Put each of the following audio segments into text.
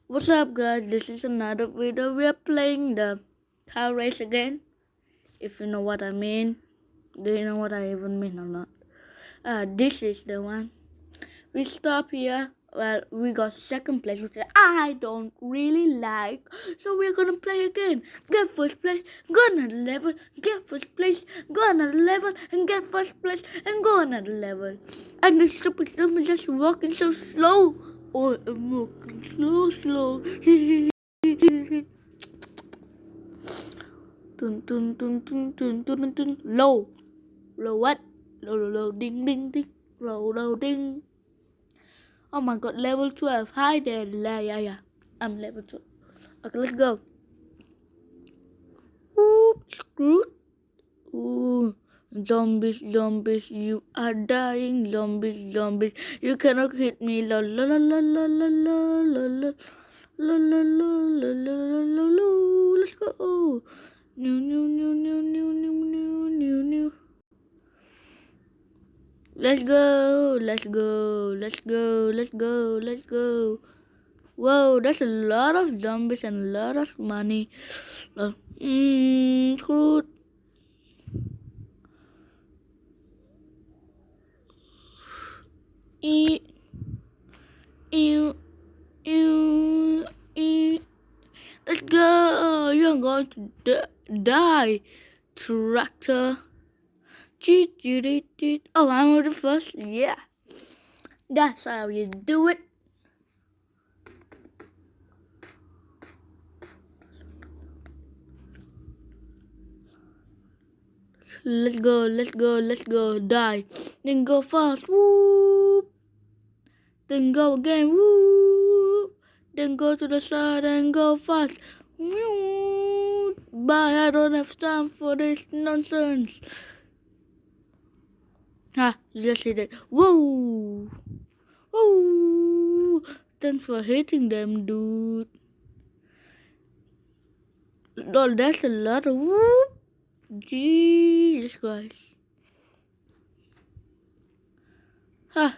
What's up, guys? This is another video. We are playing the car race again. If you know what I mean. Do you know what I even mean or not? This is the one. We stop here. Well, we got second place, which I don't really like. So we're gonna play again. Get first place, go another level. Get first place, go another level, and get first place, and go another level. And the stupid stuff is just walking so slow. Oh, I'm walking slow. Dun dun dun dun dun dun dun. Low what? Low ding. Low ding. Oh my god, level 12. Hi there. Yeah. I'm level 12. Okay, let's go. Ooh, screwed. Ooh. Zombies, you are dying. Zombies, you cannot hit me. La la la la la la la la la la la la la la la. Let's go. New. Let's go. Whoa, that's a lot of zombies and a lot of money. Screwed. Ew, ew, ew, ew. Let's go. You're going to die, tractor. Oh, I'm the first. Yeah, that's how you do it. Let's go. Die. Then go fast. Whoop. Then go again. Whoop. Then go to the side and go fast. Bye. I don't have time for this nonsense. Ha, just hit it. Whoa. Thanks for hitting them, dude. Oh, that's a lot of whoop. Jesus Christ. Ha.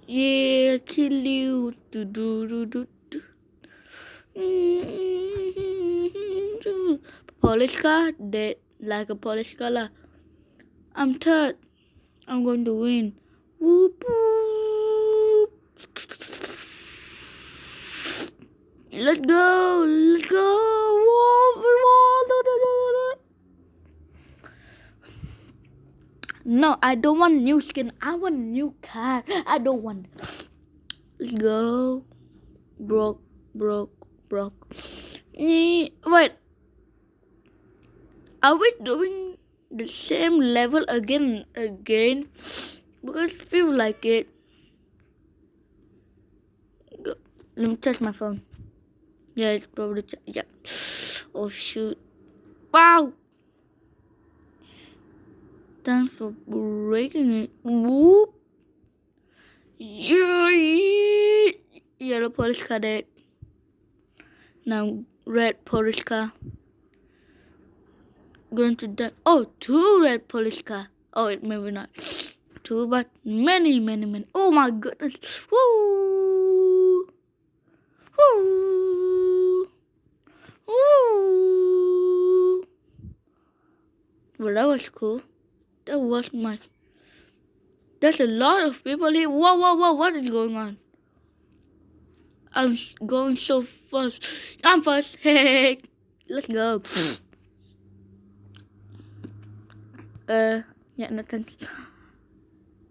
Yeah, kill you. Police car, dead like a police car. I'm third. I'm going to win. Whoop. Let's go. No, I don't want new skin. I want new car. I don't want. Let's go. Broke. Wait. Are we doing the same level again? Because I feel like it. Go. Let me touch my phone. Yeah, it's probably. Yeah. Oh shoot. Wow. Thanks for breaking it. Whoop. Yeah. Yellow police car dead. Now red police car. Going to die. Oh, two red police car. Oh, wait, maybe not. Two, but many. Oh my goodness. Woo. Well, that was cool. There's a lot of people here. Whoa, what is going on? I'm going so fast. I'm fast. Hey, let's go. Yeah, nothing.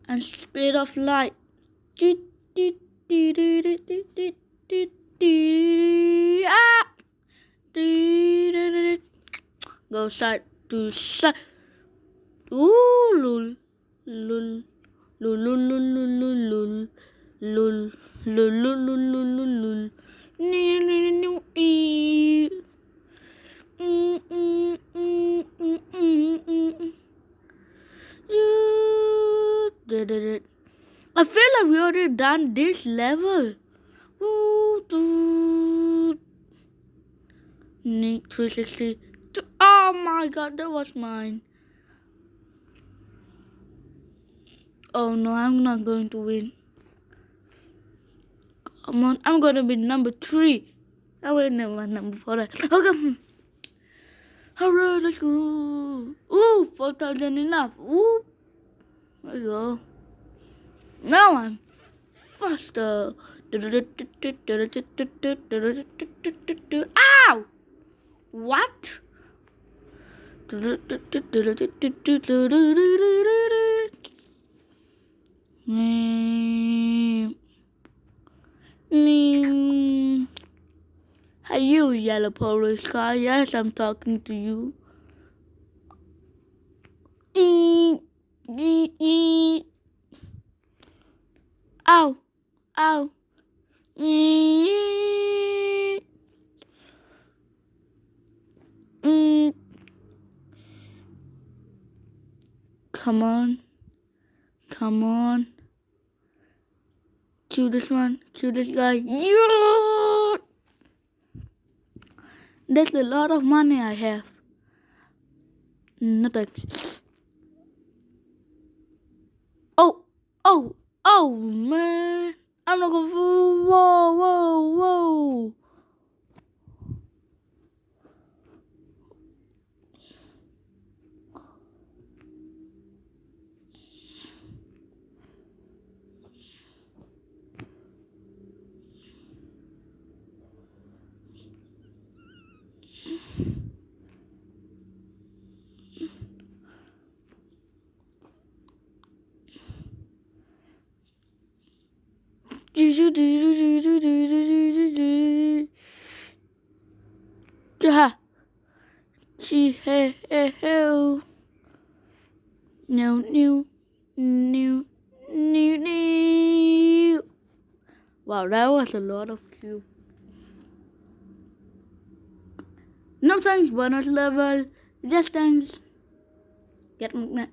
And speed of light. Go side to side. Ooh, lul. I feel like we already done this level. Need 360. Oh my god, that was mine. Oh no, I'm not going to win. Come on, I'm gonna be number 3. Oh wait, never mind, number 4. Okay. Alright, let's go. Ooh, 4,000 enough. Ooh. There you go. Now I'm faster. Ow! What? Hey, you yellow police car. Yes, I'm talking to you. Ow! Ow! Come on. Come on. Kill this one. Kill this guy. Yeah! That's a lot of money I have. Nothing. Oh, man. I'm not going to. Whoa. No. Wow, that was a lot of cube. No thanks, bonus level. Just thanks. Get magnet.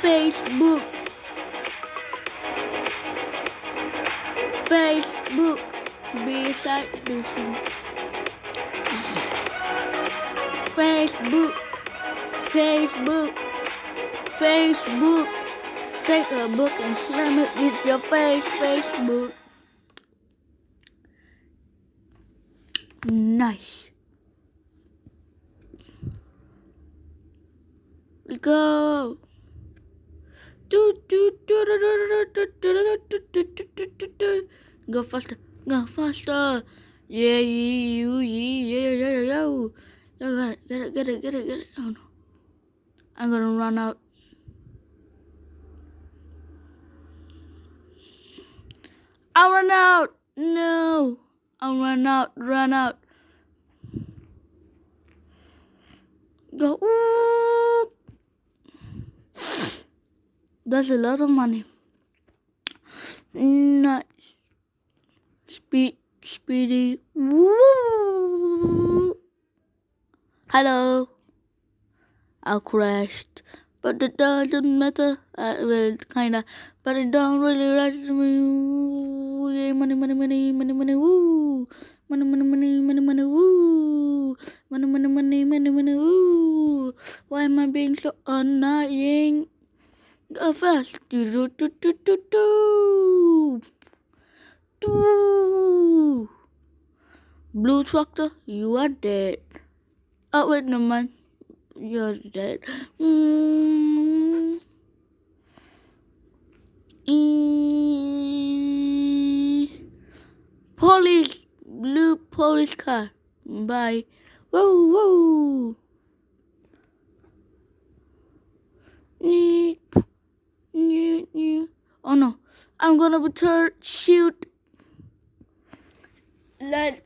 Facebook. Beside the Facebook. Take a book and slam it with your face. Facebook. Nice. Let's go. Go faster. Yeah. Get it. Oh no. I'm gonna run out. I'll run out. No. I'll run out. Go. Ooh. That's a lot of money. Nice. Speedy. Woo. Hello. I crashed. But it doesn't matter. Well, kinda. But it don't really rush me. Yay, money. Woo. Money. Woo. Money. Woo. Why am I being so annoying? Go fast. Blue tractor, you are dead. Oh wait, no mind. You're dead. Police, blue police car. Bye. Whoa. Oh no, I'm gonna be third. Shoot. Let.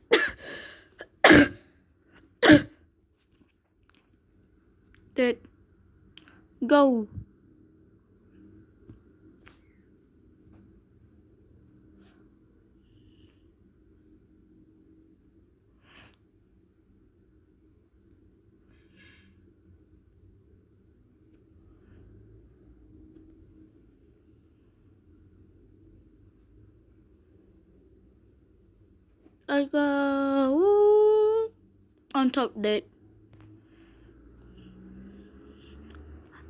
Dead. Go. I go on top dead.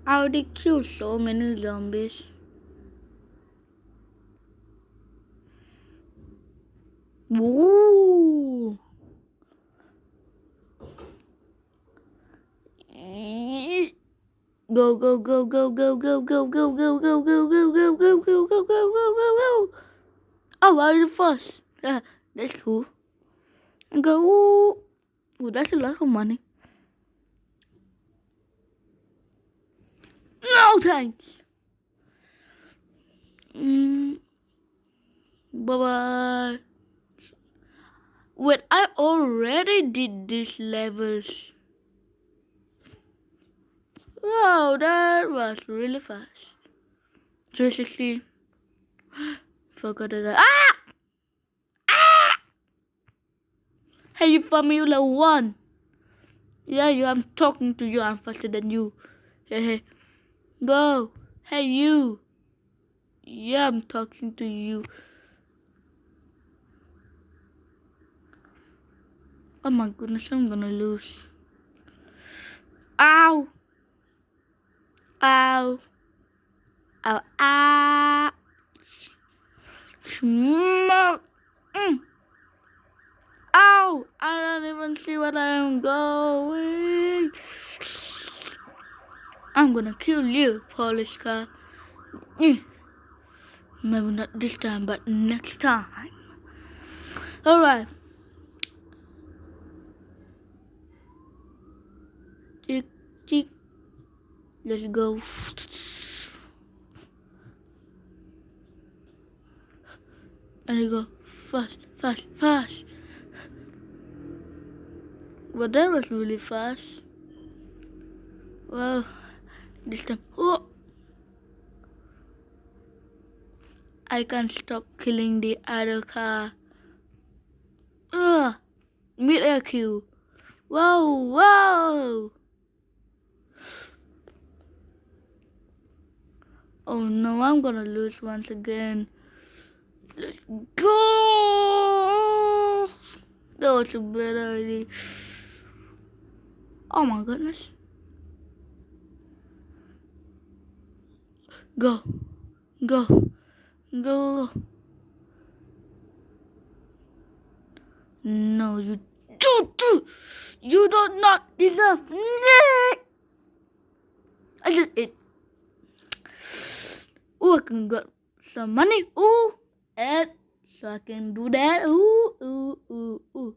I already killed so many zombies. Ooh. Go, go, go, go, go, go, go, go, go, go, go, go, go, go, go, go, go, go, go. Oh, I was the first. Yeah, that's cool. And go, ooh. Ooh, that's a lot of money. No thanks. Bye-bye. Wait, I already did these levels. Wow, that was really fast. 360. Forgot that. Ah! Ah! Hey, you Formula 1. Yeah, I'm talking to you. I'm faster than you. Hey. Go. Hey, you. Yeah, I'm talking to you. Oh my goodness, I'm gonna lose. Ow. Ow. Ow. Ah. Smoke. Ow. I don't even see where I am going. I'm gonna kill you, police car. Maybe not this time, but next time. Alright. Tick, tick. Let's go. And we go fast, fast, fast. But that was really fast. Wow. This time. Oh. I can't stop killing the other car. Mid-air kill. Whoa, whoa. Oh no, I'm gonna lose once again. Let's go. That was a bad idea. Oh my goodness. Go. Go. Go. No, you do. You do not deserve. I just ate. Oh, I can get some money. Ooh, and so I can do that. Ooh.